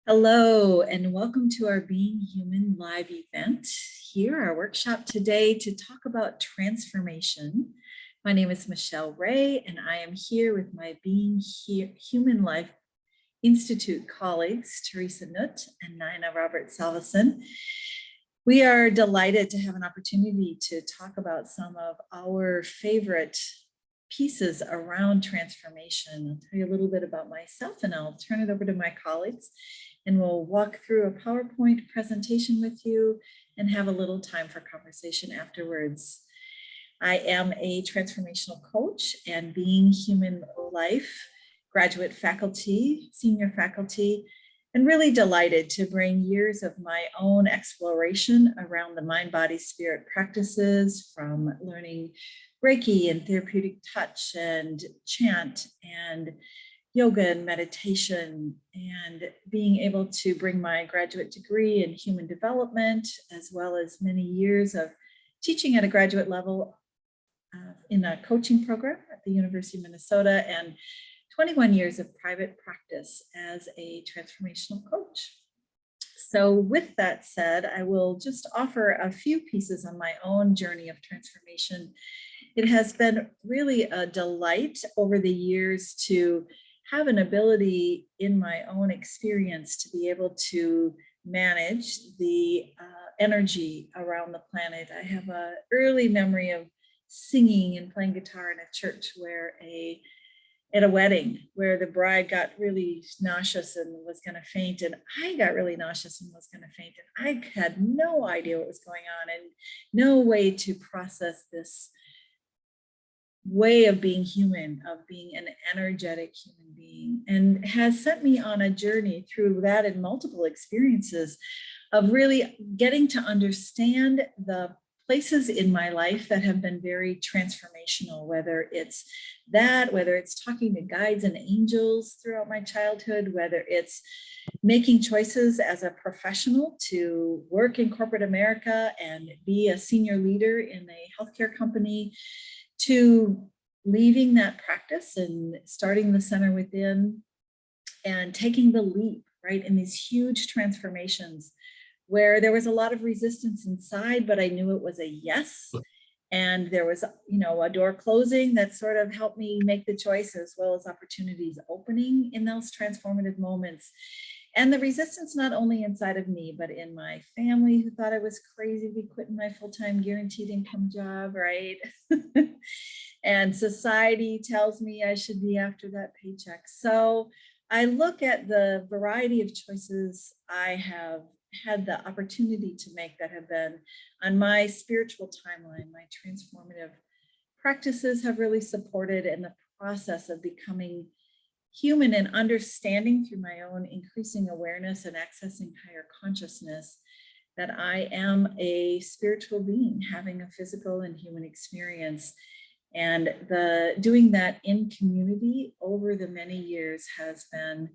Hello, and welcome to our Being Human live event. Here, our workshop today to talk about transformation. My name is Michelle Ray, and I am here with my Being Human Life Institute colleagues, Teresa Nutt and Nina Roberts-Salveson. We are delighted to have an opportunity to talk about some of our favorite pieces around transformation. I'll tell you a little bit about myself, and I'll turn it over to my colleagues, and we'll walk through a PowerPoint presentation with you and have a little time for conversation afterwards. I am a transformational coach and Being Human Life graduate faculty, senior faculty, and really delighted to bring years of my own exploration around the mind, body, spirit practices, from learning Reiki and therapeutic touch and chant and yoga and meditation, and being able to bring my graduate degree in human development, as well as many years of teaching at a graduate level in a coaching program at the University of Minnesota, and 21 years of private practice as a transformational coach. So with that said, I will just offer a few pieces on my own journey of transformation. It has been really a delight over the years to have an ability in my own experience to be able to manage the energy around the planet. I have an early memory of singing and playing guitar in a church where at a wedding where the bride got really nauseous and was going to faint, and I got really nauseous and was going to faint, and I had no idea what was going on and no way to process this way of being human, of being an energetic human being, and has sent me on a journey through that and multiple experiences of really getting to understand the places in my life that have been very transformational, whether it's talking to guides and angels throughout my childhood, whether it's making choices as a professional to work in corporate America and be a senior leader in a healthcare company, to leaving that practice and starting the center within and taking the leap, right, in these huge transformations where there was a lot of resistance inside, but I knew it was a yes. And there was, a door closing that sort of helped me make the choice, as well as opportunities opening in those transformative moments. And the resistance not only inside of me, but in my family, who thought I was crazy to be quitting my full-time guaranteed income job, right? And society tells me I should be after that paycheck. So I look at the variety of choices I have had the opportunity to make that have been on my spiritual timeline. My transformative practices have really supported in the process of becoming human and understanding through my own increasing awareness and accessing higher consciousness that I am a spiritual being having a physical and human experience. And doing that in community over the many years has been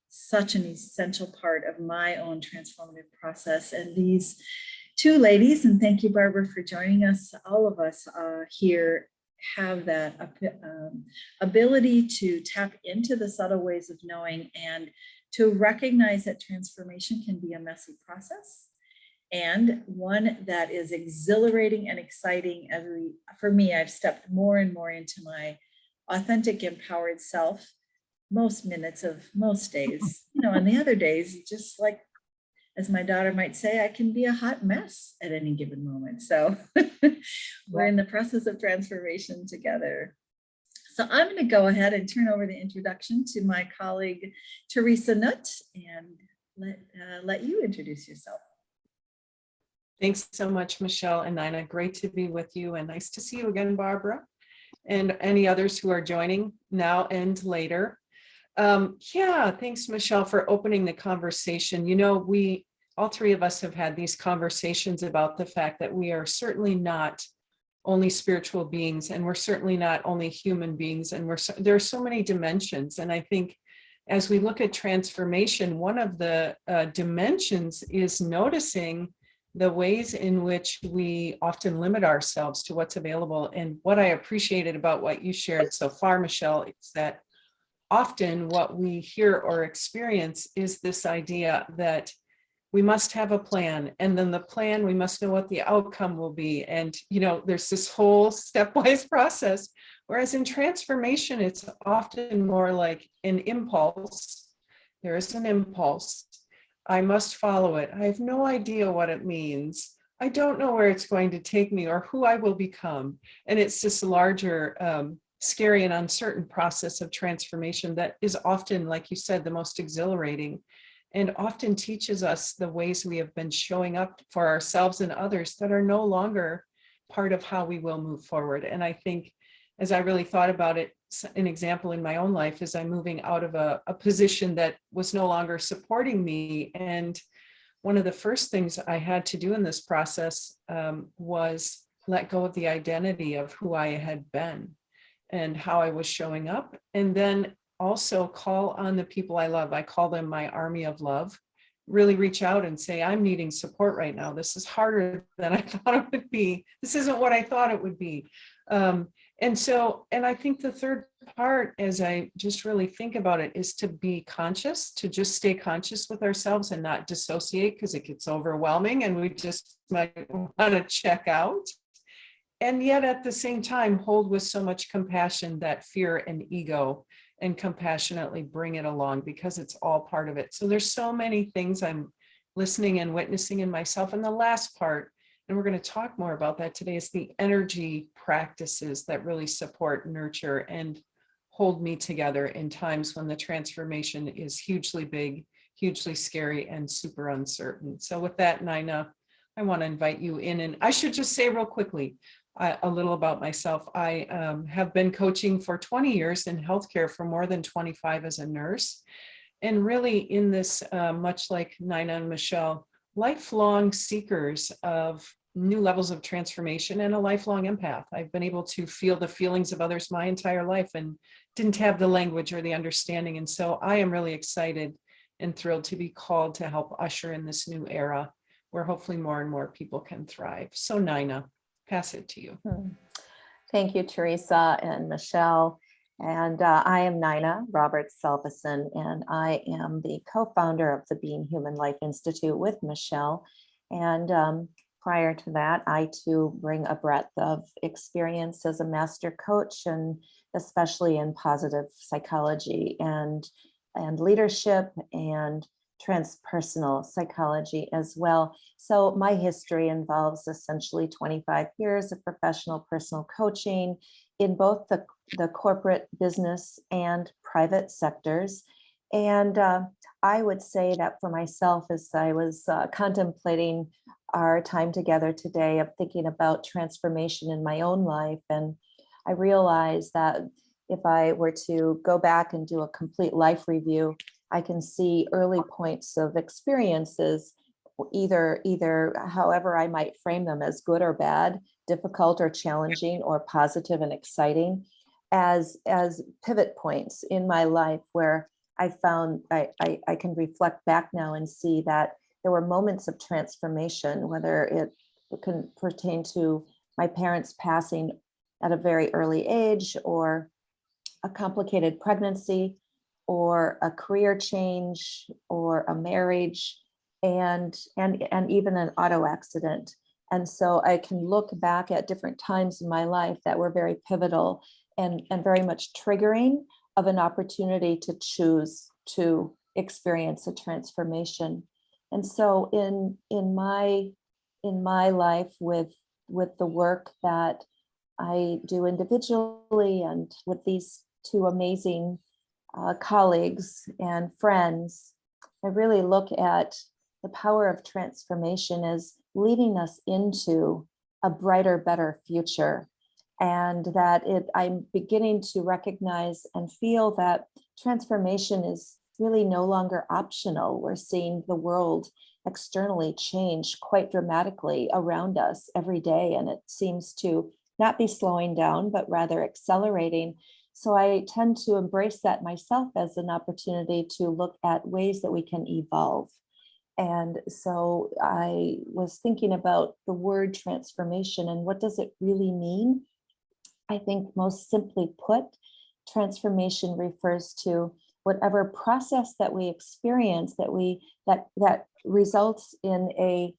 such an essential part of my own transformative process. And these two ladies, and thank you, Barbara, for joining us, all of us here have that ability to tap into the subtle ways of knowing and to recognize that transformation can be a messy process, and one that is exhilarating and exciting. For me, I've stepped more and more into my authentic, empowered self most minutes of most days, and the other days, just like, as my daughter might say, I can be a hot mess at any given moment. So we're in the process of transformation together. So I'm going to go ahead and turn over the introduction to my colleague, Teresa Nutt, and let you introduce yourself. Thanks so much, Michelle and Nina. Great to be with you, and nice to see you again, Barbara, and any others who are joining now and later. Thanks, Michelle, for opening the conversation. We, all three of us, have had these conversations about the fact that we are certainly not only spiritual beings, and we're certainly not only human beings, and there are so many dimensions. And I think as we look at transformation, one of the dimensions is noticing the ways in which we often limit ourselves to what's available. And what I appreciated about what you shared so far, Michelle, is that often what we hear or experience is this idea that we must have a plan, and then the plan, we must know what the outcome will be. And, there's this whole stepwise process. Whereas in transformation, it's often more like an impulse. There is an impulse. I must follow it. I have no idea what it means. I don't know where it's going to take me or who I will become. And it's this larger, scary and uncertain process of transformation that is often, like you said, the most exhilarating, and often teaches us the ways we have been showing up for ourselves and others that are no longer part of how we will move forward. And I think, as I really thought about it, an example in my own life is I'm moving out of a position that was no longer supporting me. And one of the first things I had to do in this process was let go of the identity of who I had been and how I was showing up. And then also call on the people I love. I call them my army of love. Really reach out and say, I'm needing support right now. This is harder than I thought it would be. This isn't what I thought it would be. And I think the third part, as I just really think about it, is to be conscious, to just stay conscious with ourselves and not dissociate, because it gets overwhelming and we just might want to check out. And yet at the same time, hold with so much compassion that fear and ego, and compassionately bring it along, because it's all part of it. So there's so many things I'm listening and witnessing in myself. And the last part, and we're going to talk more about that today, is the energy practices that really support, nurture, and hold me together in times when the transformation is hugely big, hugely scary, and super uncertain. So with that, Nina, I want to invite you in. And I should just say real quickly, a little about myself. I have been coaching for 20 years in healthcare, for more than 25 as a nurse. And really in this, much like Nina and Michelle, lifelong seekers of new levels of transformation and a lifelong empath. I've been able to feel the feelings of others my entire life and didn't have the language or the understanding. And so I am really excited and thrilled to be called to help usher in this new era where hopefully more and more people can thrive. So Nina, pass it to you. Thank you, Teresa and Michelle. And I am Nina Roberts-Salveson, and I am the co-founder of the Being Human Life Institute with Michelle. And prior to that, I too bring a breadth of experience as a master coach, and especially in positive psychology and leadership and transpersonal psychology as well. So my history involves essentially 25 years of professional personal coaching in both the corporate business and private sectors. And I would say that for myself, as I was contemplating our time together today, of thinking about transformation in my own life, and I realized that if I were to go back and do a complete life review, I can see early points of experiences, either however I might frame them, as good or bad, difficult or challenging, or positive and exciting, as pivot points in my life where I found I can reflect back now and see that there were moments of transformation, whether it can pertain to my parents passing at a very early age, or a complicated pregnancy, or a career change, or a marriage, and even an auto accident. And so I can look back at different times in my life that were very pivotal and very much triggering of an opportunity to choose to experience a transformation. And so in my life, with the work that I do individually and with these two amazing colleagues and friends, I really look at the power of transformation as leading us into a brighter, better future. And that I'm beginning to recognize and feel that transformation is really no longer optional. We're seeing the world externally change quite dramatically around us every day, and it seems to not be slowing down, but rather accelerating. So I tend to embrace that myself as an opportunity to look at ways that we can evolve. And so I was thinking about the word transformation and what does it really mean? I think most simply put, transformation refers to whatever process that we experience that results in a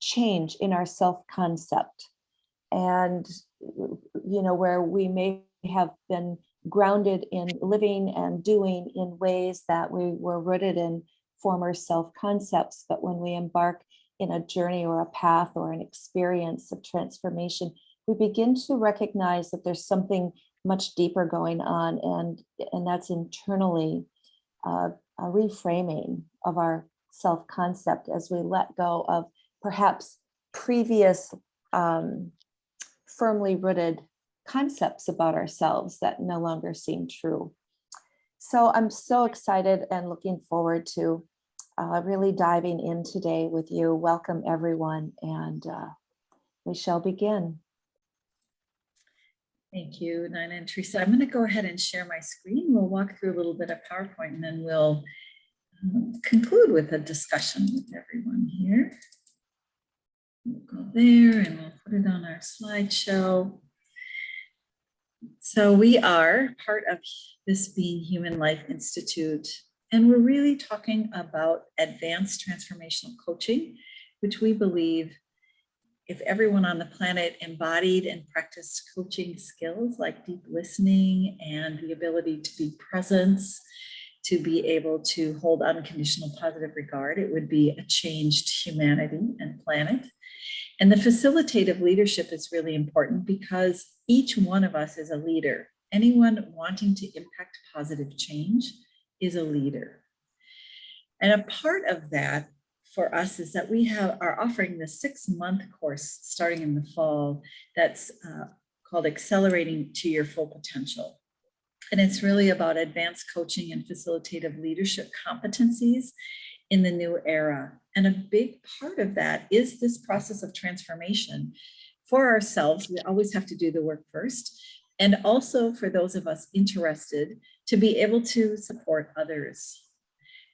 change in our self-concept. And, where we may have been grounded in living and doing in ways that we were rooted in former self-concepts. But when we embark in a journey or a path or an experience of transformation, we begin to recognize that there's something much deeper going on, and that's internally a reframing of our self-concept as we let go of perhaps previous firmly rooted concepts about ourselves that no longer seem true. So I'm so excited and looking forward to really diving in today with you. Welcome everyone, and we shall begin. Thank you, Nina and Teresa. I'm going to go ahead and share my screen. We'll walk through a little bit of PowerPoint, and then we'll conclude with a discussion with everyone here. We'll go there and we'll put it on our slideshow. So we are part of this Being Human Life Institute, and we're really talking about advanced transformational coaching, which we believe if everyone on the planet embodied and practiced coaching skills like deep listening and the ability to be present, to be able to hold unconditional positive regard, it would be a changed humanity and planet. And the facilitative leadership is really important because each one of us is a leader. Anyone wanting to impact positive change is a leader. And a part of that for us is that we are offering the 6-month course starting in the fall that's called Accelerating to Your Full Potential. And it's really about advanced coaching and facilitative leadership competencies in the new era. And a big part of that is this process of transformation for ourselves. We always have to do the work first. And also for those of us interested to be able to support others.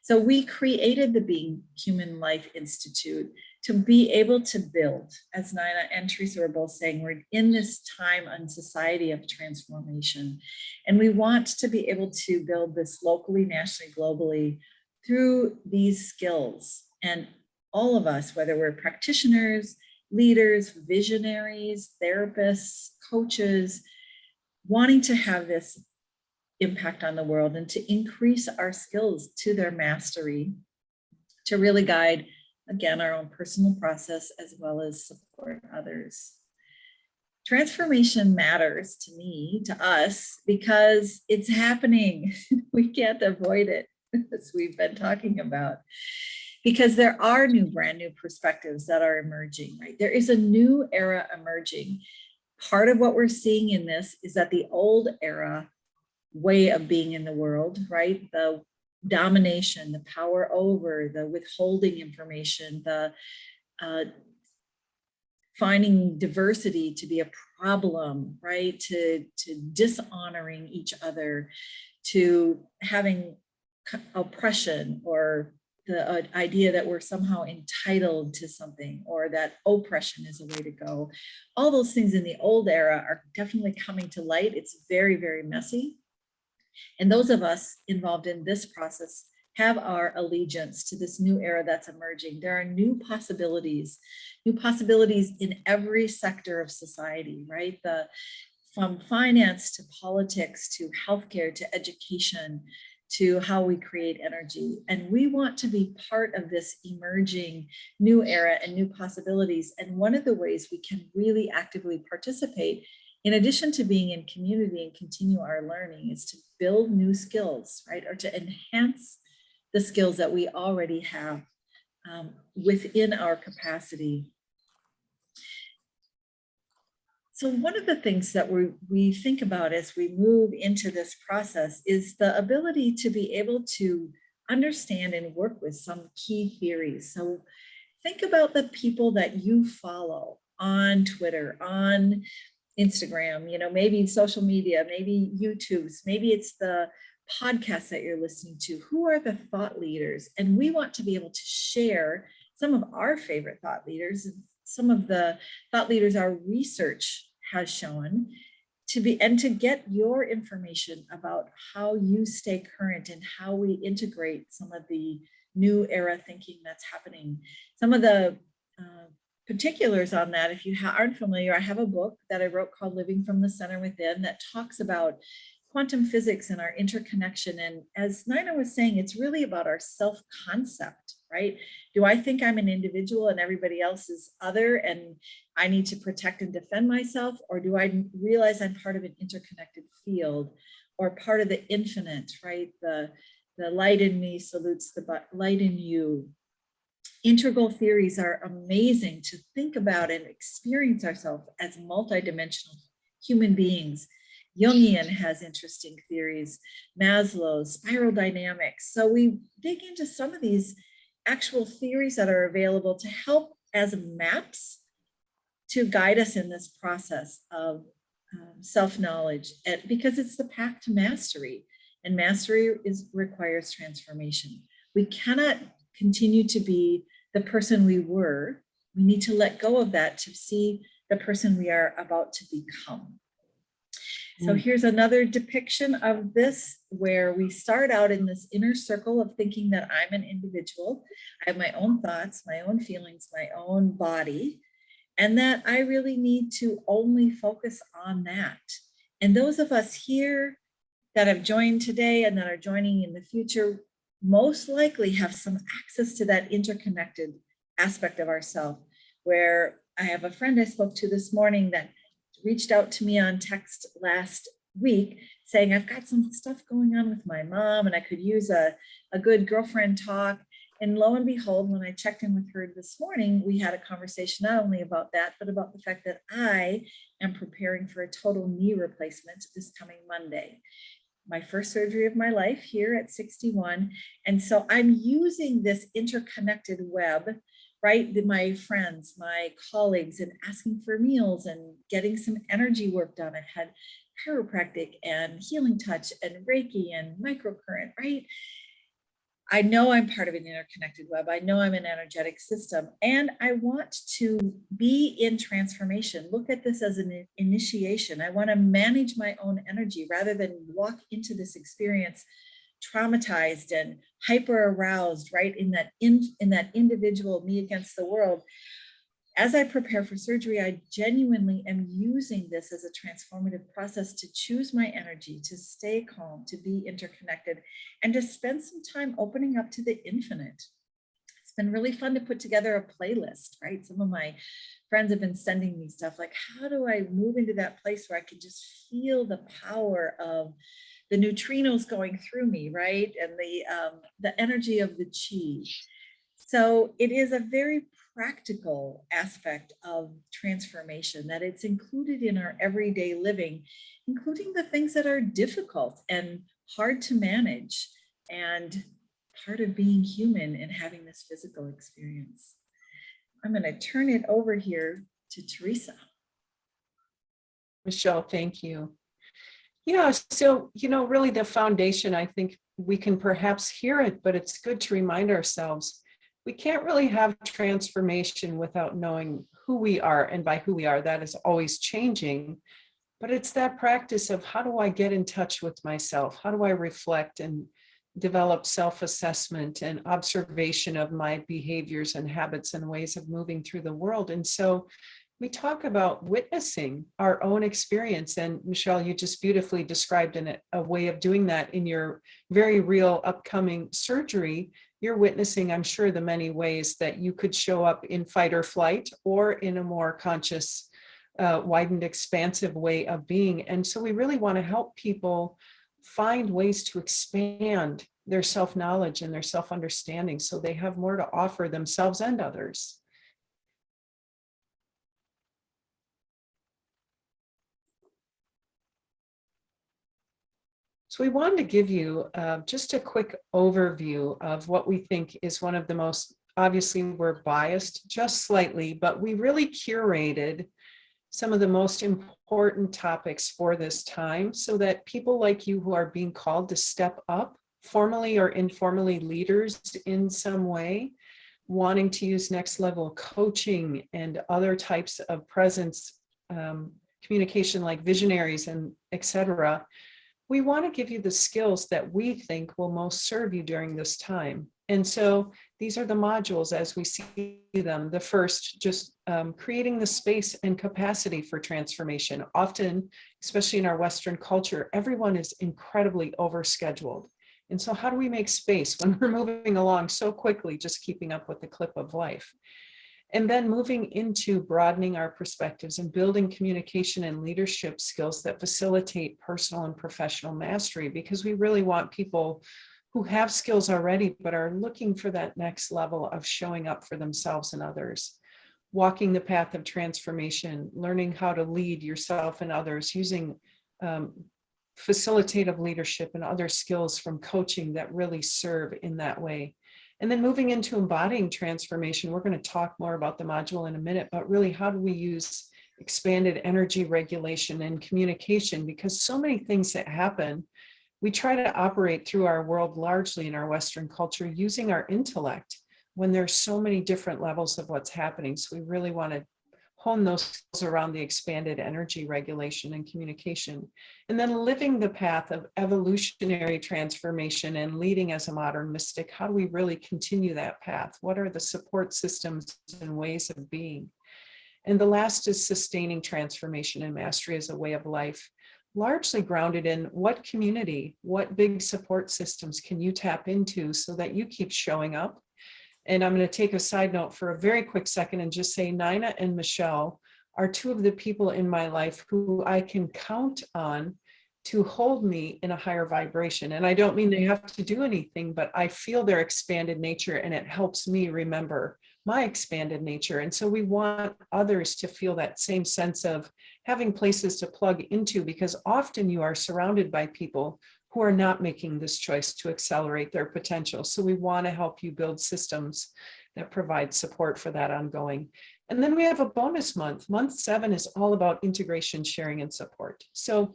So we created the Being Human Life Institute to be able to build, as Nina and Teresa were both saying, we're in this time and society of transformation. And we want to be able to build this locally, nationally, globally through these skills. And all of us, whether we're practitioners, leaders, visionaries, therapists, coaches, wanting to have this impact on the world and to increase our skills to their mastery, to really guide, again, our own personal process as well as support others. Transformation matters to me, to us, because it's happening. We can't avoid it, as we've been talking about, because there are brand new perspectives that are emerging, right? There is a new era emerging. Part of what we're seeing in this is that the old era way of being in the world, right? The domination, the power over, the withholding information, the finding diversity to be a problem, right? To dishonoring each other, to having oppression, or the idea that we're somehow entitled to something, or that oppression is a way to go. All those things in the old era are definitely coming to light. It's very, very messy. And those of us involved in this process have our allegiance to this new era that's emerging. There are new possibilities in every sector of society, right? From finance to politics to healthcare to education to how we create energy. And we want to be part of this emerging new era and new possibilities. And one of the ways we can really actively participate, in addition to being in community and continue our learning, is to build new skills, right? Or to enhance the skills that we already have within our capacity. So one of the things that we think about as we move into this process is the ability to be able to understand and work with some key theories. So think about the people that you follow on Twitter, on Instagram, maybe social media, maybe YouTube's, maybe it's the podcasts that you're listening to. Who are the thought leaders? And we want to be able to share some of our favorite thought leaders, some of the thought leaders our research has shown, to get your information about how you stay current and how we integrate some of the new era thinking that's happening. Some of the particulars on that, if you aren't familiar, I have a book that I wrote called Living from the Center Within that talks about quantum physics and our interconnection. And as Nina was saying, it's really about our self-concept, right? Do I think I'm an individual and everybody else is other and I need to protect and defend myself? Or do I realize I'm part of an interconnected field or part of the infinite, right? The light in me salutes the light in you. Integral theories are amazing to think about and experience ourselves as multidimensional human beings. Jungian has interesting theories, Maslow's, spiral dynamics. So we dig into some of these actual theories that are available to help as maps to guide us in this process of self-knowledge, because it's the path to mastery, and mastery requires transformation. We cannot continue to be the person we were. We need to let go of that to see the person we are about to become. So here's another depiction of this, where we start out in this inner circle of thinking that I'm an individual. I have my own thoughts, my own feelings, my own body, and that I really need to only focus on that. And those of us here that have joined today and that are joining in the future most likely have some access to that interconnected aspect of ourself, where I have a friend I spoke to this morning that reached out to me on text last week saying, I've got some stuff going on with my mom and I could use a good girlfriend talk. And lo and behold, when I checked in with her this morning, we had a conversation not only about that, but about the fact that I am preparing for a total knee replacement this coming Monday. My first surgery of my life here at 61. And so I'm using this interconnected web, right? My friends, my colleagues, and asking for meals and getting some energy work done. I've had chiropractic and healing touch and Reiki and microcurrent, right? I know I'm part of an interconnected web. I know I'm an energetic system, and I want to be in transformation. Look at this as an initiation. I want to manage my own energy rather than walk into this experience traumatized and hyper aroused, right? In that individual me against the world. As I prepare for surgery, I genuinely am using this as a transformative process to choose my energy, to stay calm, to be interconnected, and to spend some time opening up to the infinite. It's been really fun to put together a playlist, right? Some of my friends have been sending me stuff like, how do I move into that place where I can just feel the power of the neutrinos going through me, right? And the energy of the chi. So it is a very practical aspect of transformation, that it's included in our everyday living, including the things that are difficult and hard to manage, and part of being human and having this physical experience. I'm going to turn it over here to Teresa. Michelle, thank you. Yeah, so, really the foundation, I think we can perhaps hear it, but it's good to remind ourselves we can't really have transformation without knowing who we are. And by who we are, that is always changing. But it's that practice of, how do I get in touch with myself? How do I reflect and develop self-assessment and observation of my behaviors and habits and ways of moving through the world? And so we talk about witnessing our own experience. And Michelle, you just beautifully described a way of doing that in your very real upcoming surgery. You're witnessing, I'm sure, the many ways that you could show up in fight or flight, or in a more conscious, widened, expansive way of being. And so we really want to help people find ways to expand their self-knowledge and their self-understanding so they have more to offer themselves and others. So we wanted to give you just a quick overview of what we think is one of the most, obviously we're biased just slightly, but we really curated some of the most important topics for this time so that people like you who are being called to step up, formally or informally, leaders in some way, wanting to use next level coaching and other types of presence communication like visionaries and etc., we want to give you the skills that we think will most serve you during this time. And so these are the modules as we see them. The first, just creating the space and capacity for transformation. Often, especially in our Western culture, everyone is incredibly overscheduled. And so how do we make space when we're moving along so quickly, just keeping up with the clip of life? And then moving into broadening our perspectives and building communication and leadership skills that facilitate personal and professional mastery, because we really want people who have skills already, but are looking for that next level of showing up for themselves and others. Walking the path of transformation, learning how to lead yourself and others, using facilitative leadership and other skills from coaching that really serve in that way. And then moving into embodying transformation, we're going to talk more about the module in a minute, but really how do we use expanded energy regulation and communication? Because so many things that happen, we try to operate through our world largely in our Western culture using our intellect when there's so many different levels of what's happening. So we really want to hone those skills around the expanded energy regulation and communication. And then living the path of evolutionary transformation and leading as a modern mystic. How do we really continue that path? What are the support systems and ways of being? And the last is sustaining transformation and mastery as a way of life, largely grounded in what community, what big support systems can you tap into so that you keep showing up. And I'm going to take a side note for a very quick second and just say Nina and Michelle are two of the people in my life who I can count on to hold me in a higher vibration. And I don't mean they have to do anything, but I feel their expanded nature and it helps me remember my expanded nature. And so we want others to feel that same sense of having places to plug into, because often you are surrounded by people who are not making this choice to accelerate their potential. So we want to help you build systems that provide support for that ongoing. And then we have a bonus month. Month 7 is all about integration, sharing, and support. So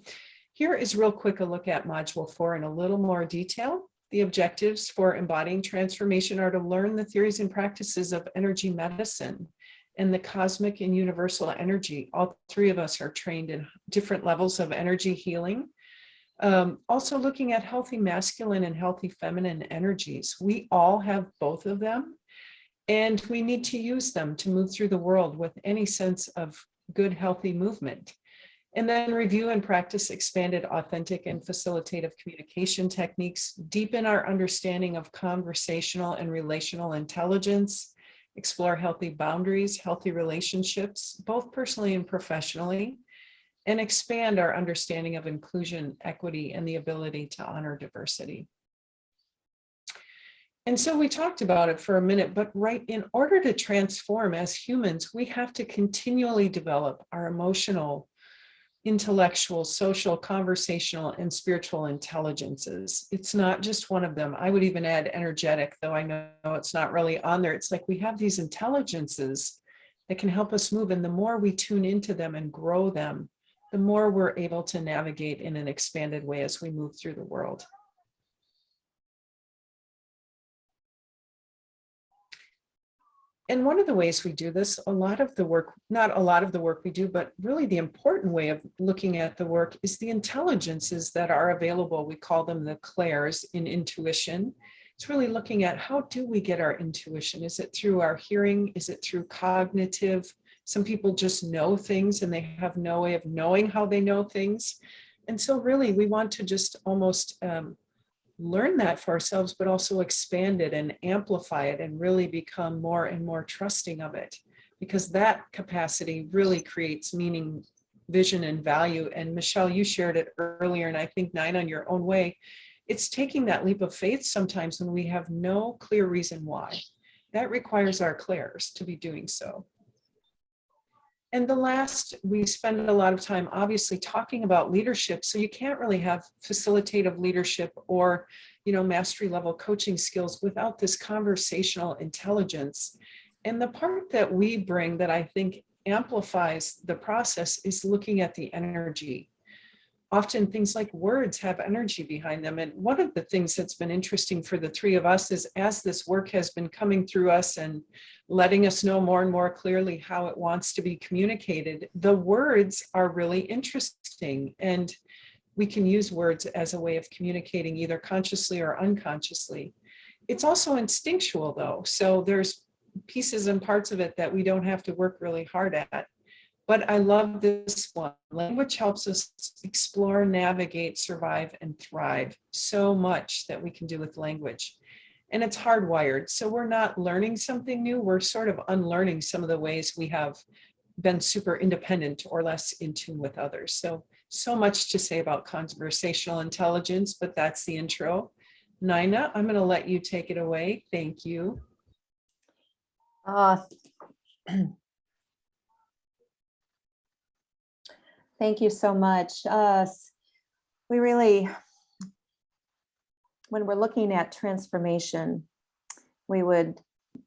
here is real quick a look at module 4 in a little more detail. The objectives for embodying transformation are to learn the theories and practices of energy medicine and the cosmic and universal energy. All 3 of us are trained in different levels of energy healing. Also looking at healthy masculine and healthy feminine energies. We all have both of them, and we need to use them to move through the world with any sense of good, healthy movement. And then review and practice expanded, authentic, and facilitative communication techniques, deepen our understanding of conversational and relational intelligence, explore healthy boundaries, healthy relationships, both personally and professionally, and expand our understanding of inclusion, equity, and the ability to honor diversity. And so we talked about it for a minute, but in order to transform as humans, we have to continually develop our emotional, intellectual, social, conversational, and spiritual intelligences. It's not just one of them. I would even add energetic, though I know it's not really on there. It's like we have these intelligences that can help us move, and the more we tune into them and grow them, the more we're able to navigate in an expanded way as we move through the world. And one of the ways we do this, not a lot of the work we do, but really the important way of looking at the work is the intelligences that are available. We call them the clairs in intuition. It's really looking at how do we get our intuition? Is it through our hearing? Is it through cognitive? Some people just know things and they have no way of knowing how they know things. And so really we want to just almost learn that for ourselves, but also expand it and amplify it and really become more and more trusting of it, because that capacity really creates meaning, vision, and value. And Michelle, you shared it earlier, and I think Nina, in your own way, it's taking that leap of faith sometimes when we have no clear reason why. That requires our clairs to be doing so. And the last, we spend a lot of time obviously talking about leadership. So you can't really have facilitative leadership or, mastery level coaching skills without this conversational intelligence. And the part that we bring that I think amplifies the process is looking at the energy. often things like words have energy behind them. And one of the things that's been interesting for the three of us is as this work has been coming through us and letting us know more and more clearly how it wants to be communicated, the words are really interesting. And we can use words as a way of communicating either consciously or unconsciously. It's also instinctual though. So there's pieces and parts of it that we don't have to work really hard at. But I love this one. Language helps us explore, navigate, survive, and thrive. So much that we can do with language. And it's hardwired. So we're not learning something new. We're sort of unlearning some of the ways we have been super independent or less in tune with others. So much to say about conversational intelligence, but that's the intro. Nina, I'm going to let you take it away. Thank you. Thank you so much. We really, when we're looking at transformation, we would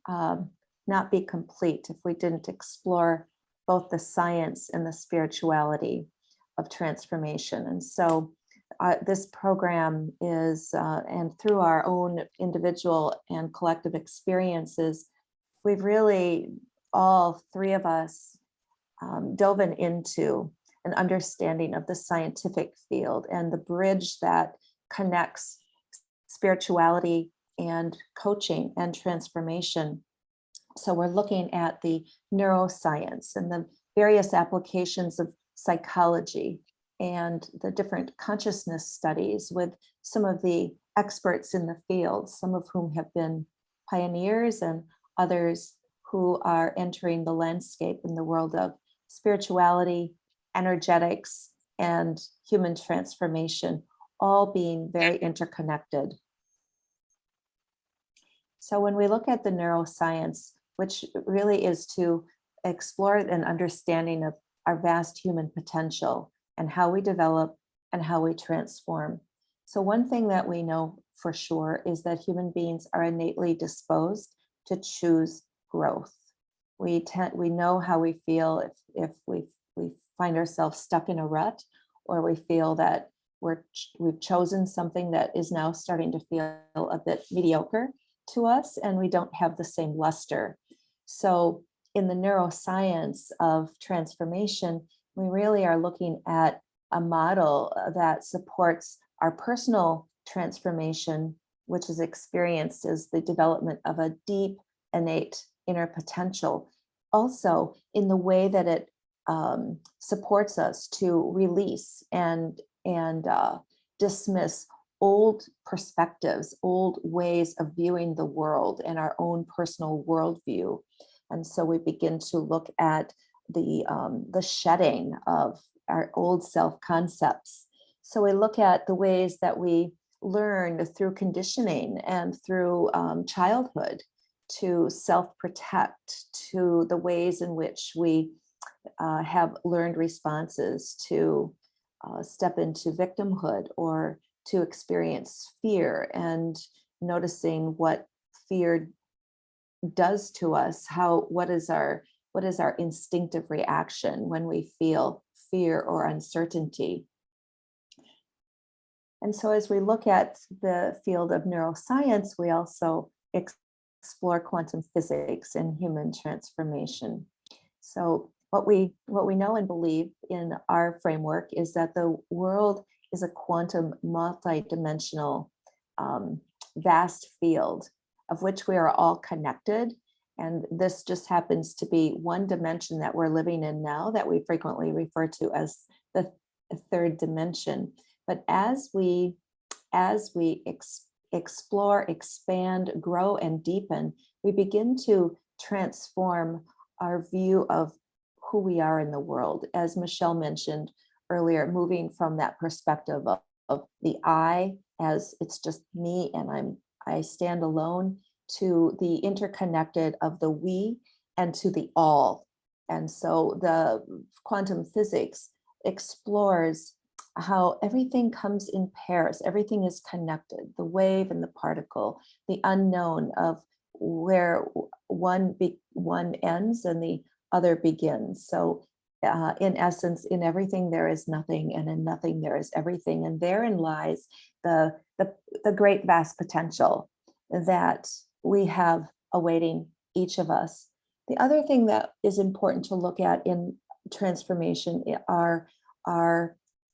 not be complete if we didn't explore both the science and the spirituality of transformation. And so this program is, and through our own individual and collective experiences, we've really, all three of us, dove into an understanding of the scientific field and the bridge that connects spirituality and coaching and transformation. So we're looking at the neuroscience and the various applications of psychology and the different consciousness studies with some of the experts in the field, some of whom have been pioneers and others who are entering the landscape in the world of spirituality, energetics, and human transformation, all being very interconnected. So when we look at the neuroscience, which really is to explore an understanding of our vast human potential and how we develop and how we transform. So one thing that we know for sure is that human beings are innately disposed to choose growth. We know how we feel if we find ourselves stuck in a rut, or we feel that we've chosen something that is now starting to feel a bit mediocre to us, and we don't have the same luster. So in the neuroscience of transformation, we really are looking at a model that supports our personal transformation, which is experienced as the development of a deep, innate inner potential. Also, in the way that it supports us to release and dismiss old perspectives, old ways of viewing the world and our own personal worldview. And so we begin to look at the shedding of our old self-concepts. So we look at the ways that we learn through conditioning and through childhood to self-protect, to the ways in which we have learned responses to step into victimhood or to experience fear, and noticing what fear does to us, what is our instinctive reaction when we feel fear or uncertainty. And so as we look at the field of neuroscience, we also explore quantum physics and human transformation. So what we know and believe in our framework is that the world is a quantum multi-dimensional vast field of which we are all connected. And this just happens to be one dimension that we're living in now that we frequently refer to as the third dimension. But as we explore, expand, grow, and deepen, we begin to transform our view of who we are in the world. As Michelle mentioned earlier, moving from that perspective of the I as it's just me and I stand alone, to the interconnected of the we and to the all. And so the quantum physics explores how everything comes in pairs, everything is connected, the wave and the particle, the unknown of where one ends and the other begins. So in essence, in everything there is nothing, and in nothing there is everything. And therein lies the great vast potential that we have awaiting each of us. The other thing that is important to look at in transformation are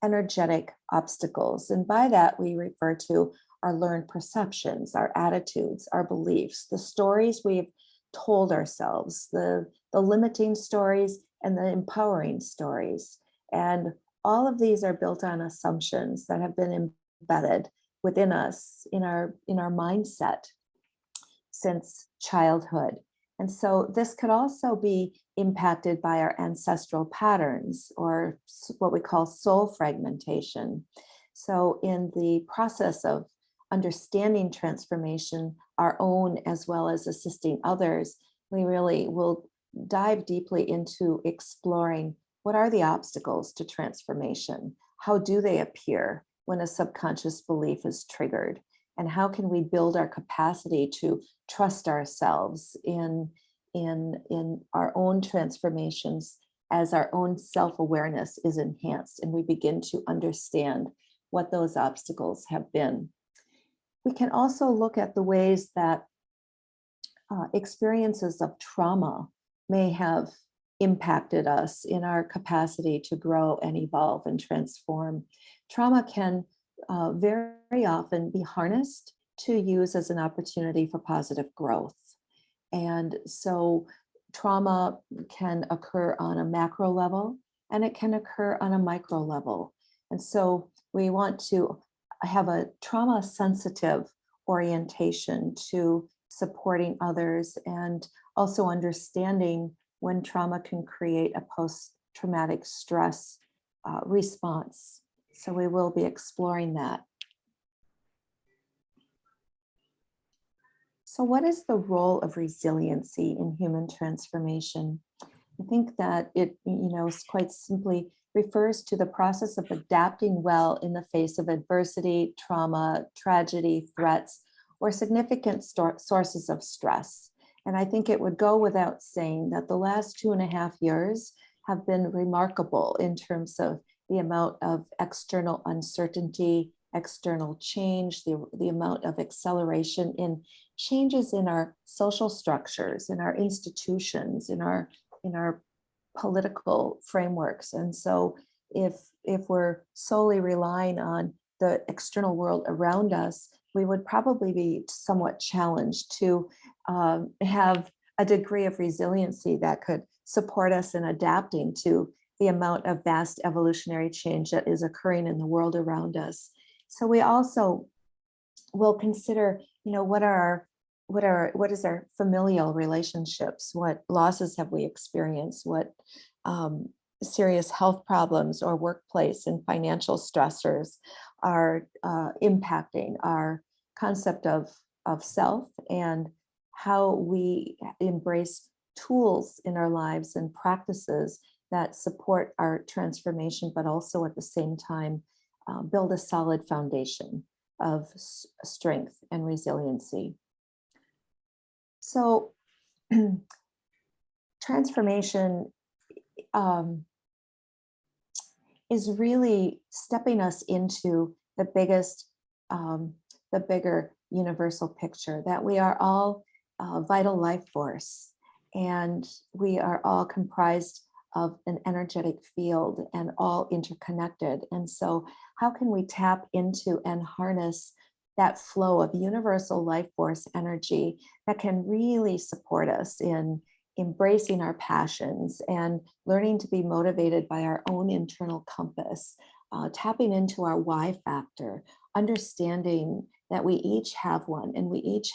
energetic obstacles. And by that, we refer to our learned perceptions, our attitudes, our beliefs, the stories we've told ourselves, the limiting stories and the empowering stories. And all of these are built on assumptions that have been embedded within us, in our mindset since childhood. And so this could also be impacted by our ancestral patterns, or what we call soul fragmentation. So in the process of understanding transformation, our own as well as assisting others, we really will dive deeply into exploring what are the obstacles to transformation? How do they appear when a subconscious belief is triggered? And how can we build our capacity to trust ourselves in our own transformations as our own self-awareness is enhanced and we begin to understand what those obstacles have been? We can also look at the ways that experiences of trauma may have impacted us in our capacity to grow and evolve and transform. Trauma can very often be harnessed to use as an opportunity for positive growth. And so trauma can occur on a macro level and it can occur on a micro level. And so we want to have a trauma sensitive orientation to supporting others, and also understanding when trauma can create a post-traumatic stress response. So we will be exploring that. So what is the role of resiliency in human transformation? I think that it, quite simply refers to the process of adapting well in the face of adversity, trauma, tragedy, threats, or significant sources of stress. And I think it would go without saying that the last 2.5 years have been remarkable in terms of the amount of external uncertainty, external change, the amount of acceleration in changes in our social structures, in our institutions, in our political frameworks. And so if we're solely relying on the external world around us, we would probably be somewhat challenged to have a degree of resiliency that could support us in adapting to the amount of vast evolutionary change that is occurring in the world around us. So we also will consider, what is our familial relationships? What losses have we experienced? What serious health problems or workplace and financial stressors are impacting our concept of self, and how we embrace tools in our lives and practices that support our transformation, but also at the same time build a solid foundation of strength and resiliency. So transformation is really stepping us into the bigger universal picture, that we are all vital life force, and we are all comprised of an energetic field and all interconnected. And so how can we tap into and harness that flow of universal life force energy that can really support us in embracing our passions and learning to be motivated by our own internal compass, tapping into our why factor, understanding that we each have one, and we each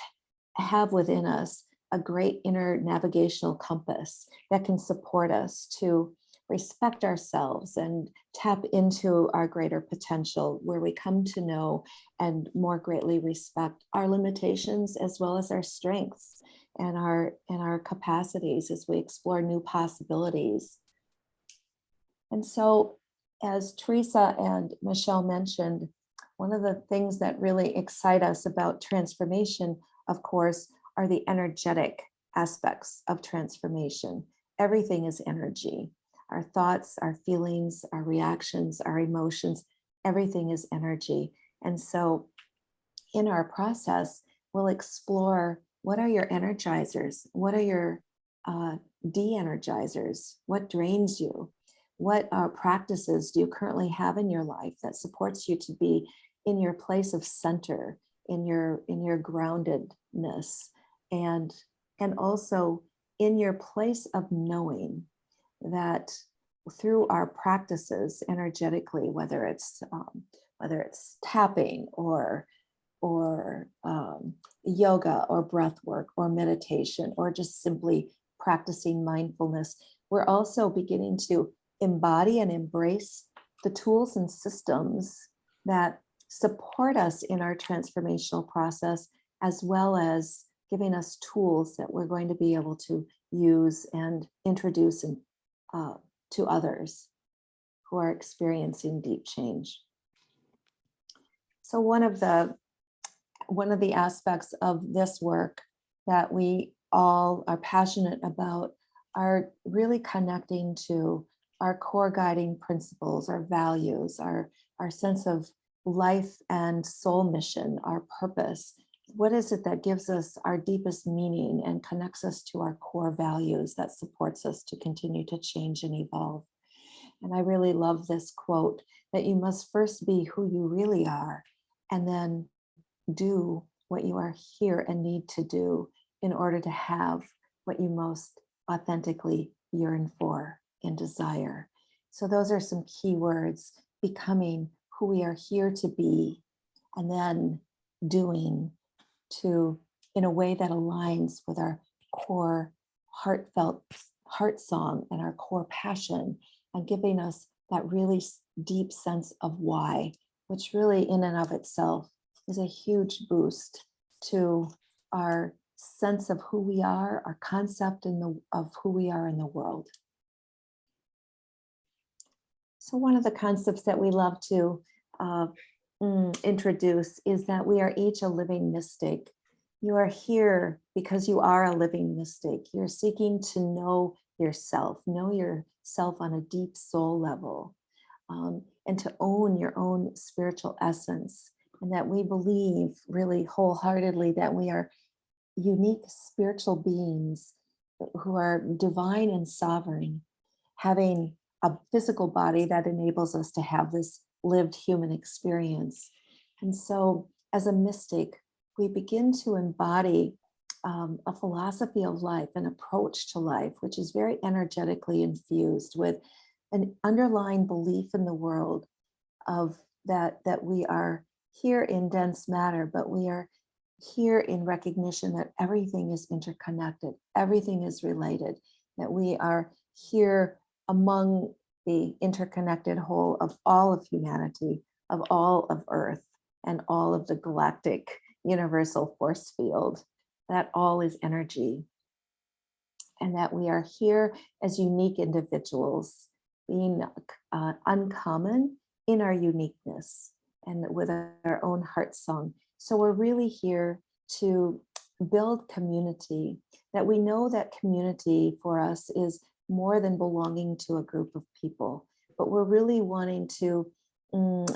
have within us a great inner navigational compass that can support us to respect ourselves and tap into our greater potential, where we come to know and more greatly respect our limitations as well as our strengths and our capacities as we explore new possibilities. And so, as Teresa and Michelle mentioned, one of the things that really excite us about transformation, of course, are the energetic aspects of transformation. Everything is energy. Our thoughts, our feelings, our reactions, our emotions, everything is energy. And so in our process, we'll explore what are your energizers? What are your de-energizers? What drains you? What practices do you currently have in your life that supports you to be in your place of center, in your groundedness, and also in your place of knowing that through our practices energetically, whether it's tapping or yoga or breath work or meditation or just simply practicing mindfulness, we're also beginning to embody and embrace the tools and systems that support us in our transformational process, as well as giving us tools that we're going to be able to use and introduce to others who are experiencing deep change. So one of the aspects of this work that we all are passionate about are really connecting to our core guiding principles, our values, our sense of life and soul mission, our purpose. What is it that gives us our deepest meaning and connects us to our core values that supports us to continue to change and evolve? And I really love this quote that you must first be who you really are, and then do what you are here and need to do in order to have what you most authentically yearn for and desire. So those are some key words: becoming who we are here to be, and then doing in a way that aligns with our core heartfelt heart song and our core passion, and giving us that really deep sense of why, which really in and of itself is a huge boost to our sense of who we are, our concept of who we are in the world. So one of the concepts that we love to introduce is that we are each a living mystic. You are here because you are a living mystic. You're seeking to know yourself on a deep soul level, and to own your own spiritual essence. And that we believe really wholeheartedly that we are unique spiritual beings who are divine and sovereign, having a physical body that enables us to have this lived human experience. And so as a mystic, we begin to embody a philosophy of life, an approach to life, which is very energetically infused with an underlying belief in the world of that we are here in dense matter, but we are here in recognition that everything is interconnected, everything is related, that we are here among the interconnected whole of all of humanity, of all of Earth, and all of the galactic universal force field, that all is energy. And that we are here as unique individuals, being uncommon in our uniqueness and with our own heart song. So we're really here to build community, that we know that community for us is more than belonging to a group of people, but we're really wanting to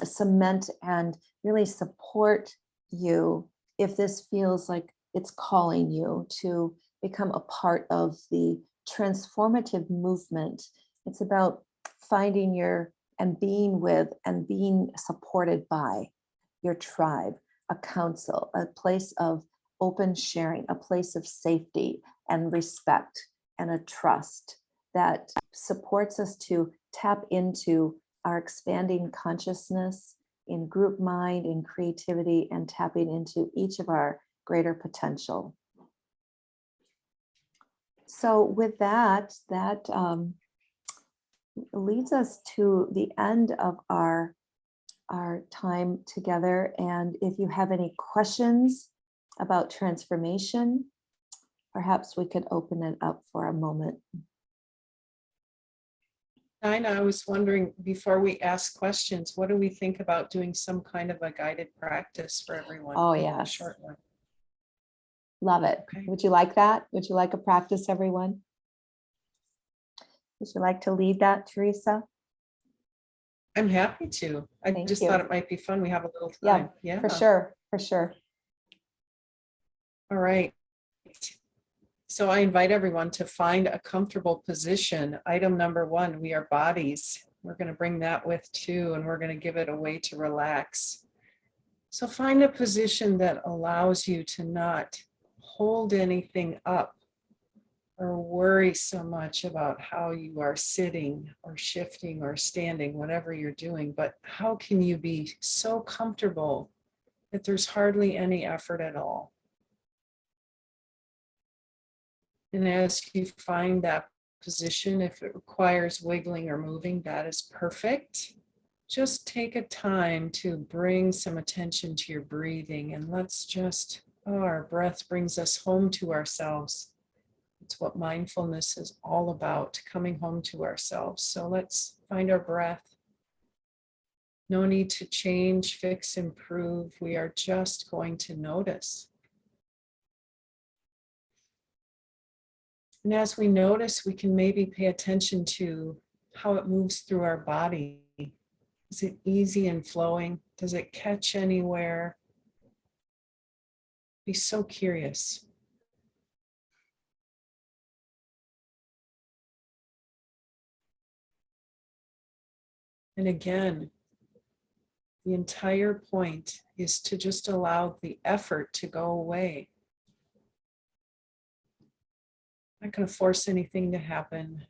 cement and really support you if this feels like it's calling you to become a part of the transformative movement. It's about finding and being with and being supported by your tribe, a council, a place of open sharing, a place of safety and respect and a trust that supports us to tap into our expanding consciousness in group mind, in creativity, and tapping into each of our greater potential. So with that leads us to the end of our time together. And if you have any questions about transformation, perhaps we could open it up for a moment. Dinah, I was wondering, before we ask questions, what do we think about doing some kind of a guided practice for everyone? Oh, Maybe a yes. short one. Love it. Okay. Would you like that? Would you like a practice, everyone? Would you like to lead that, Teresa? I'm happy to. I Thank just you. thought it might be fun. We have a little Yeah, time. Yeah. for sure, for sure. All right. So I invite everyone to find a comfortable position. Item number 1, we are bodies. We're going to bring that with too, and we're going to give it a way to relax. So find a position that allows you to not hold anything up or worry so much about how you are sitting or shifting or standing, whatever you're doing, but how can you be so comfortable that there's hardly any effort at all? And as you find that position, if it requires wiggling or moving, that is perfect. Just take a time to bring some attention to your breathing, and let's just, our breath brings us home to ourselves. It's what mindfulness is all about, coming home to ourselves. So let's find our breath. No need to change, fix, improve. We are just going to notice. And as we notice, we can maybe pay attention to how it moves through our body. Is it easy and flowing? Does it catch anywhere? Be so curious. And again, the entire point is to just allow the effort to go away. Not going to force anything to happen.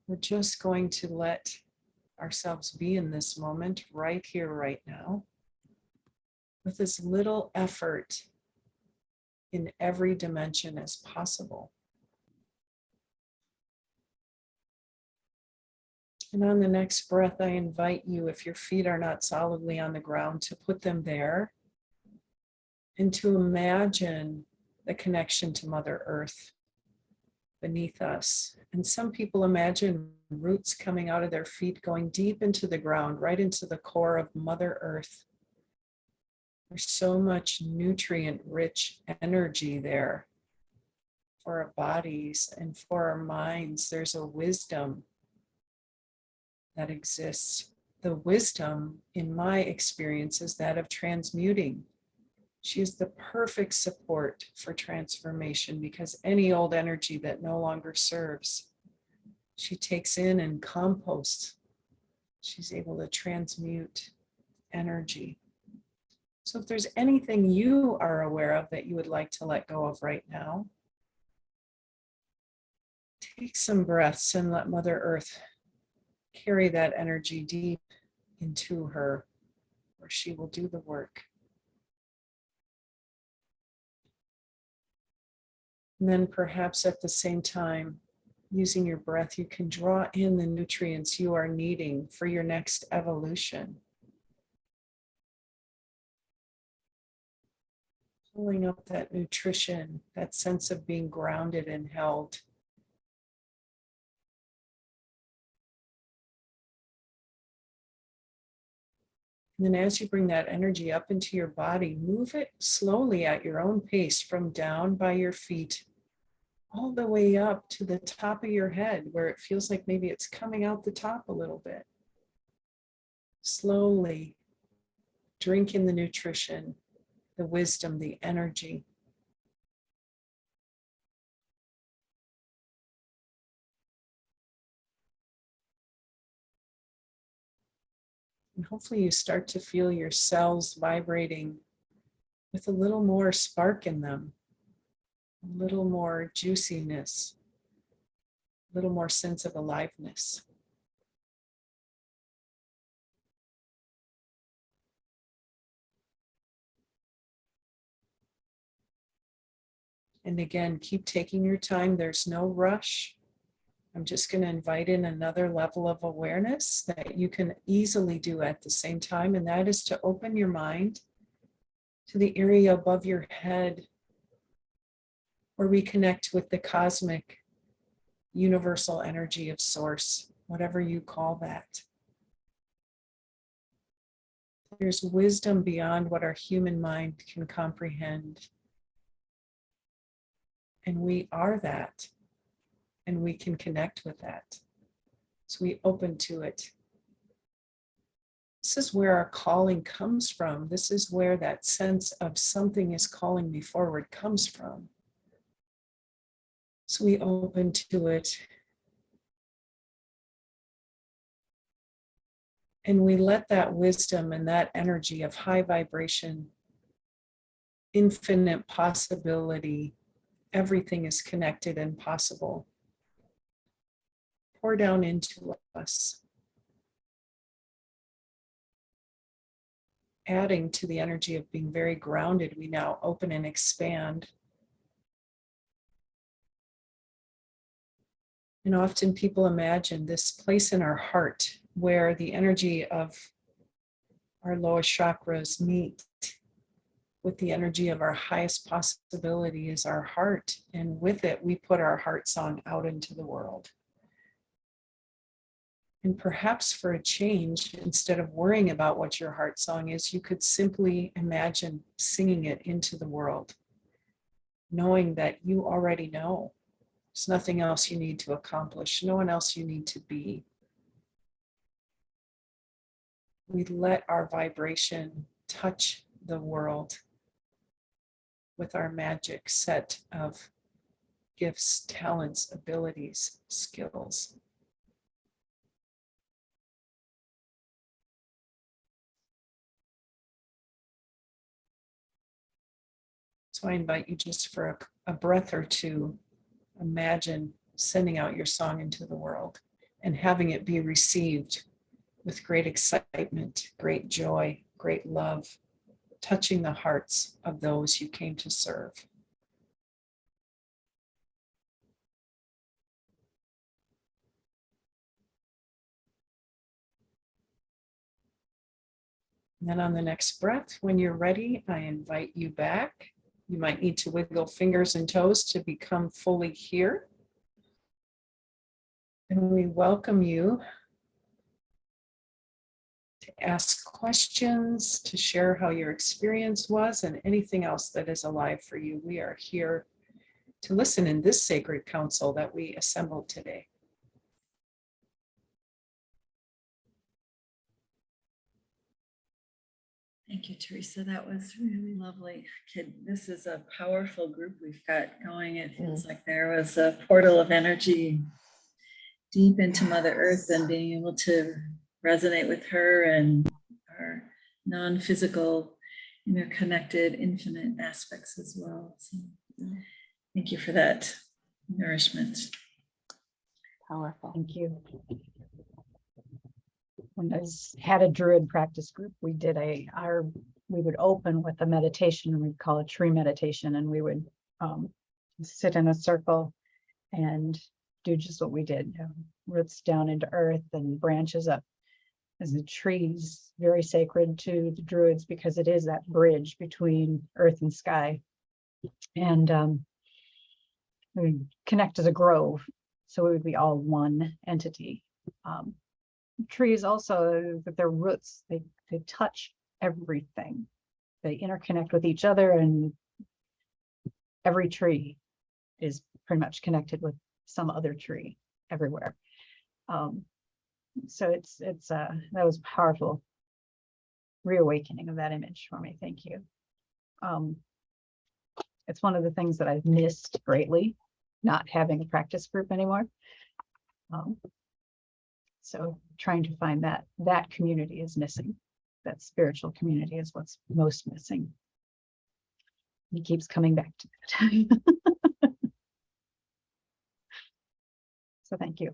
We're just going to let ourselves be in this moment, right here, right now, with as little effort in every dimension as possible. And on the next breath, I invite you, if your feet are not solidly on the ground, to put them there and to imagine the connection to Mother Earth beneath us. And some people imagine roots coming out of their feet, going deep into the ground, right into the core of Mother Earth. There's so much nutrient-rich energy there for our bodies and for our minds. There's a wisdom that exists. The wisdom, in my experience, is that of transmuting. She is the perfect support for transformation, because any old energy that no longer serves, she takes in and composts. She's able to transmute energy. So if there's anything you are aware of that you would like to let go of right now, take some breaths and let Mother Earth carry that energy deep into her, where she will do the work. And then perhaps at the same time, using your breath, you can draw in the nutrients you are needing for your next evolution. Pulling up that nutrition, that sense of being grounded and held. And then as you bring that energy up into your body, move it slowly at your own pace from down by your feet all the way up to the top of your head, where it feels like maybe it's coming out the top a little bit. Slowly drink in the nutrition, the wisdom, the energy. And hopefully you start to feel your cells vibrating with a little more spark in them, a little more juiciness, a little more sense of aliveness. And again, keep taking your time. There's no rush. I'm just going to invite in another level of awareness that you can easily do at the same time, and that is to open your mind to the area above your head, where we connect with the cosmic, universal energy of Source, whatever you call that. There's wisdom beyond what our human mind can comprehend. And we are that, and we can connect with that. So we open to it. This is where our calling comes from. This is where that sense of something is calling me forward comes from. So we open to it. And we let that wisdom and that energy of high vibration, infinite possibility, everything is connected and possible, pour down into us, adding to the energy of being very grounded. We now open and expand. And often people imagine this place in our heart where the energy of our lowest chakras meet with the energy of our highest possibility is our heart. And with it, we put our heart song out into the world. And perhaps for a change, instead of worrying about what your heart song is, you could simply imagine singing it into the world, knowing that you already know. There's nothing else you need to accomplish, no one else you need to be. We let our vibration touch the world with our magic set of gifts, talents, abilities, skills. So I invite you just for a breath or two, imagine sending out your song into the world and having it be received with great excitement, great joy, great love, touching the hearts of those you came to serve. And then on the next breath, when you're ready, I invite you back. You might need to wiggle fingers and toes to become fully here. And we welcome you to ask questions, to share how your experience was, and anything else that is alive for you. We are here to listen in this sacred council that we assembled today. Thank you, Teresa. That was really lovely. This is a powerful group we've got going. It feels like there was a portal of energy deep into Mother Earth, and being able to resonate with her and our non-physical, interconnected, infinite aspects as well. So thank you for that nourishment. Powerful. Thank you. When I had a Druid practice group, we did we would open with a meditation, and we'd call it tree meditation, and we would sit in a circle and do just what we did, roots down into earth and branches up as the trees, very sacred to the Druids because it is that bridge between earth and sky. And we connect as a grove, so we would be all one entity. Trees also, with their roots, they touch everything. They interconnect with each other, and every tree is pretty much connected with some other tree everywhere. So that was powerful reawakening of that image for me. Thank you. It's one of the things that I've missed greatly, not having a practice group anymore. So trying to find that community is missing. That spiritual community is what's most missing. He keeps coming back to that. So thank you.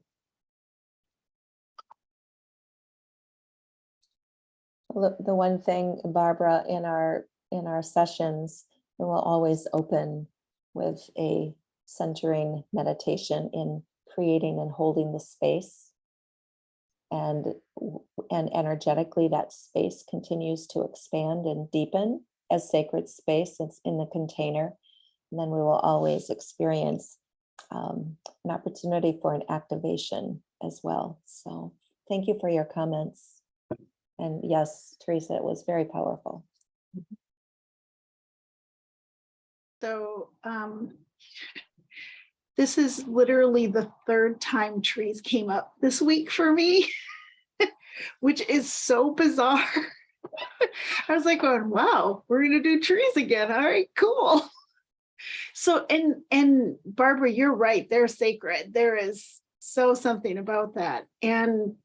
The one thing, Barbara, in our sessions, we will always open with a centering meditation in creating and holding the space. And energetically, that space continues to expand and deepen as sacred space. It's in the container. And then we will always experience an opportunity for an activation as well. So thank you for your comments. And yes, Teresa, it was very powerful. So this is literally the third time trees came up this week for me, which is so bizarre. I was like, going, wow, we're going to do trees again. All right, cool. So, and Barbara, you're right. They're sacred. There is so something about that. And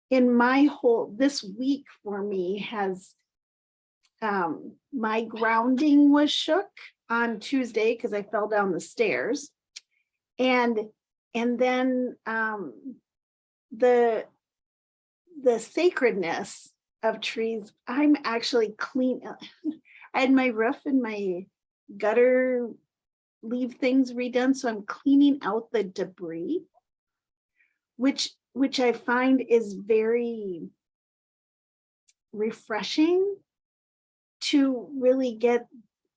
in my whole, this week for me has, my grounding was shook on Tuesday because I fell down the stairs. And then the sacredness of trees, I'm actually clean. I had my roof and my gutter leave things redone, so I'm cleaning out the debris, which I find is very refreshing to really get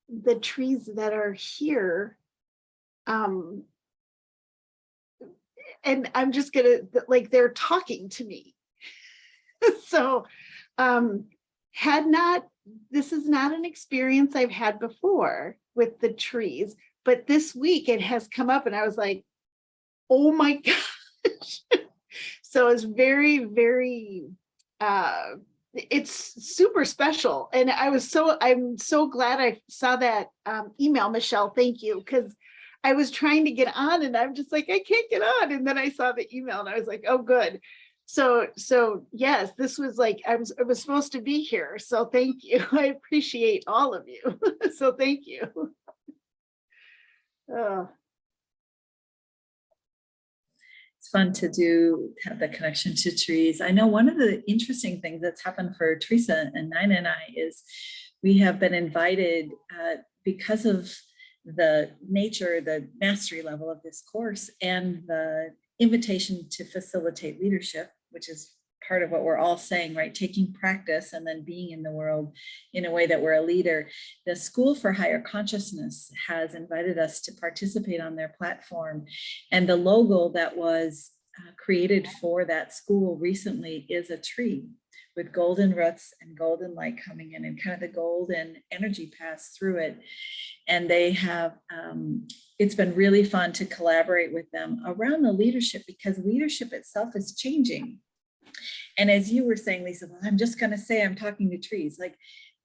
the trees that are here. And I'm just gonna, like, they're talking to me. So this is not an experience I've had before with the trees, but this week it has come up and I was like, oh my gosh. So it's very, very, it's super special. And I'm so glad I saw that email, Michelle, thank you. Because I was trying to get on and I'm just like, I can't get on. And then I saw the email and I was like, oh, good. So yes, this was like, I was supposed to be here. So thank you. I appreciate all of you. So thank you. It's fun to have the connection to trees. I know one of the interesting things that's happened for Teresa and Nina and I is we have been invited because of the nature, the mastery level of this course and the invitation to facilitate leadership, which is part of what we're all saying, right? Taking practice and then being in the world in a way that we're a leader. The School for Higher Consciousness has invited us to participate on their platform. And the logo that was created for that school recently is a tree with golden roots and golden light coming in and kind of the golden energy pass through it. And they have, it's been really fun to collaborate with them around the leadership because leadership itself is changing. And as you were saying, Lisa, well, I'm just going to say I'm talking to trees. Like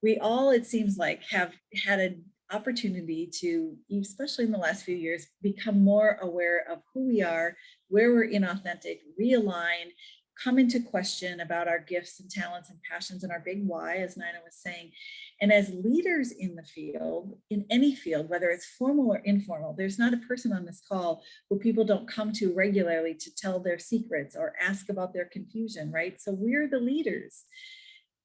we all, it seems like, have had an opportunity to, especially in the last few years, become more aware of who we are, where we're inauthentic, realign, come into question about our gifts and talents and passions and our big why, as Nina was saying. And as leaders in the field, in any field, whether it's formal or informal, there's not a person on this call who people don't come to regularly to tell their secrets or ask about their confusion, right? So we're the leaders.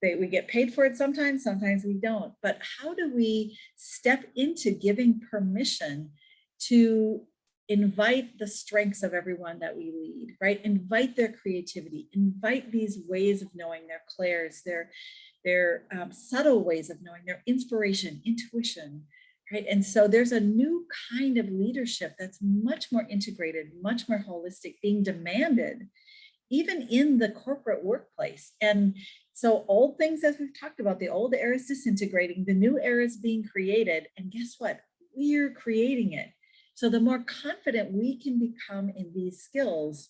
We get paid for it sometimes we don't. But how do we step into giving permission to invite the strengths of everyone that we lead, right? Invite their creativity, invite these ways of knowing, their clairs, their subtle ways of knowing, their inspiration, intuition, right? And so there's a new kind of leadership that's much more integrated, much more holistic, being demanded, even in the corporate workplace. And so old things, as we've talked about, the old era is disintegrating, the new era is being created. And guess what? We're creating it. So the more confident we can become in these skills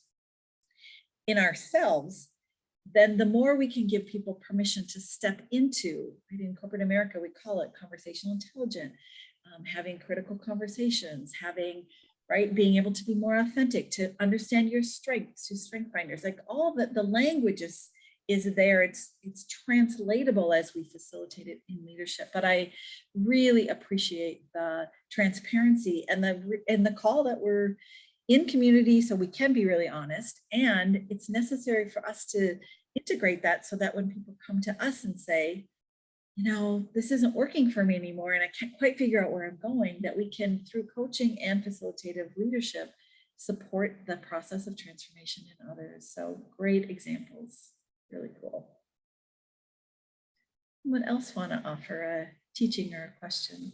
in ourselves, then the more we can give people permission to step into, right? In corporate America, we call it conversational intelligence, having critical conversations, having, right, being able to be more authentic, to understand your strengths, to strength finders, like all that the language is there. It's translatable as we facilitate it in leadership. But I really appreciate the transparency and the call that we're in community so we can be really honest. And it's necessary for us to integrate that so that when people come to us and say, you know, this isn't working for me anymore and I can't quite figure out where I'm going, that we can, through coaching and facilitative leadership, support the process of transformation in others. So great examples. Really cool. Someone else want to offer a teaching or a question?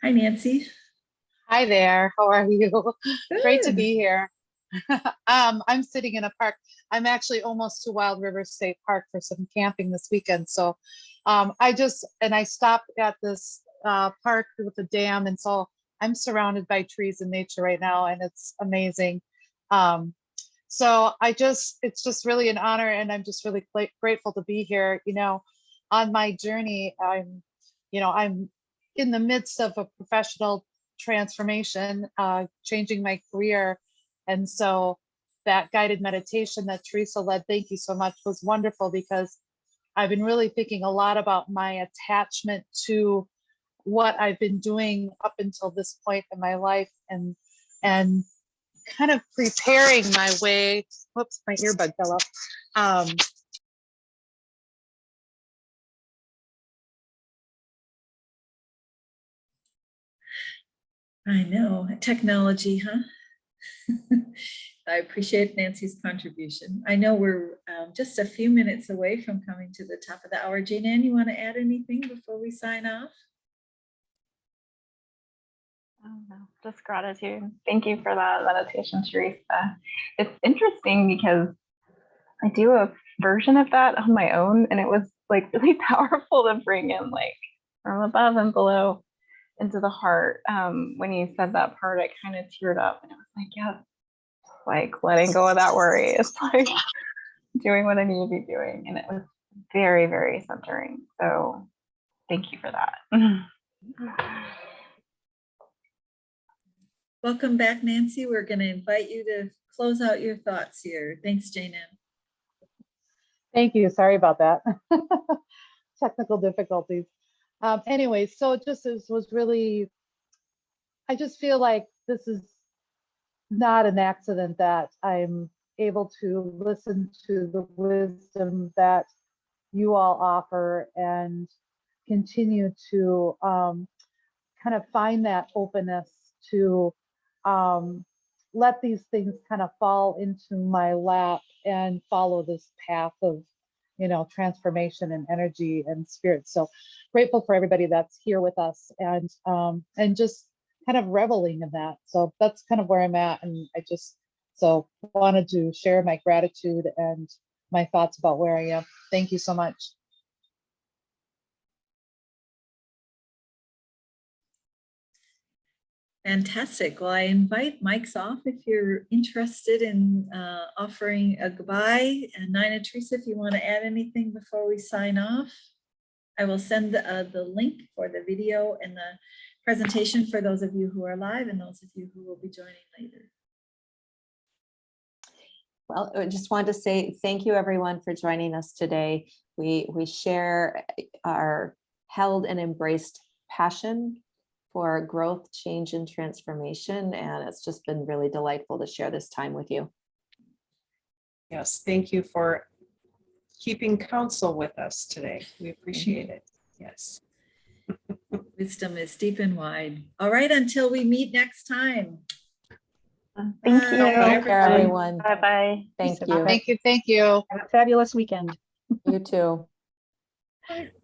Hi, Nancy. Hi there. How are you? Great to Good. be here. I'm sitting in a park. I'm actually almost to Wild River State Park for some camping this weekend. So I stopped at this park with the dam. And so I'm surrounded by trees and nature right now, and it's amazing. So it's just really an honor, and I'm just really grateful to be here. On my journey, I'm in the midst of a professional transformation, changing my career. And so that guided meditation that Teresa led, thank you so much, was wonderful, because I've been really thinking a lot about my attachment to what I've been doing up until this point in my life, and kind of preparing my way. Whoops, my earbud fell out. I know, technology, huh? I appreciate Nancy's contribution. I know we're just a few minutes away from coming to the top of the hour. Jane Ann, you want to add anything before we sign off? Oh, no, just gratitude. Thank you for that meditation, Teresa. It's interesting because I do a version of that on my own, and it was like really powerful to bring in like from above and below into the heart. When you said that part, I kind of teared up, and it was like, yeah, like letting go of that worry. It's like doing what I need to be doing, and it was very, very centering. So thank you for that. Welcome back, Nancy. We're going to invite you to close out your thoughts here. Thanks, Jane Ann. Thank you. Sorry about that. Technical difficulties. Anyway, so it just was really, I just feel like this is not an accident that I'm able to listen to the wisdom that you all offer and continue to kind of find that openness to let these things kind of fall into my lap and follow this path of transformation and energy and spirit. So grateful for everybody that's here with us, and just kind of reveling in that. So that's kind of where I'm at, and I just wanted to share my gratitude and my thoughts about where I am. Thank you so much. Fantastic. Well, I invite mics off if you're interested in offering a goodbye. And Nina, Teresa, if you want to add anything before we sign off, I will send the link for the video and the presentation for those of you who are live and those of you who will be joining later. Well, I just wanted to say thank you, everyone, for joining us today. We share our held and embraced passion for growth, change, and transformation, and it's just been really delightful to share this time with you. Yes, thank you for keeping counsel with us today. We appreciate it. Yes. Wisdom is deep and wide. All right, until we meet next time. Thank Bye. you. Take care, everyone. Bye-bye. Thank Bye. you. Thank you. Thank you. Have a fabulous weekend. You too.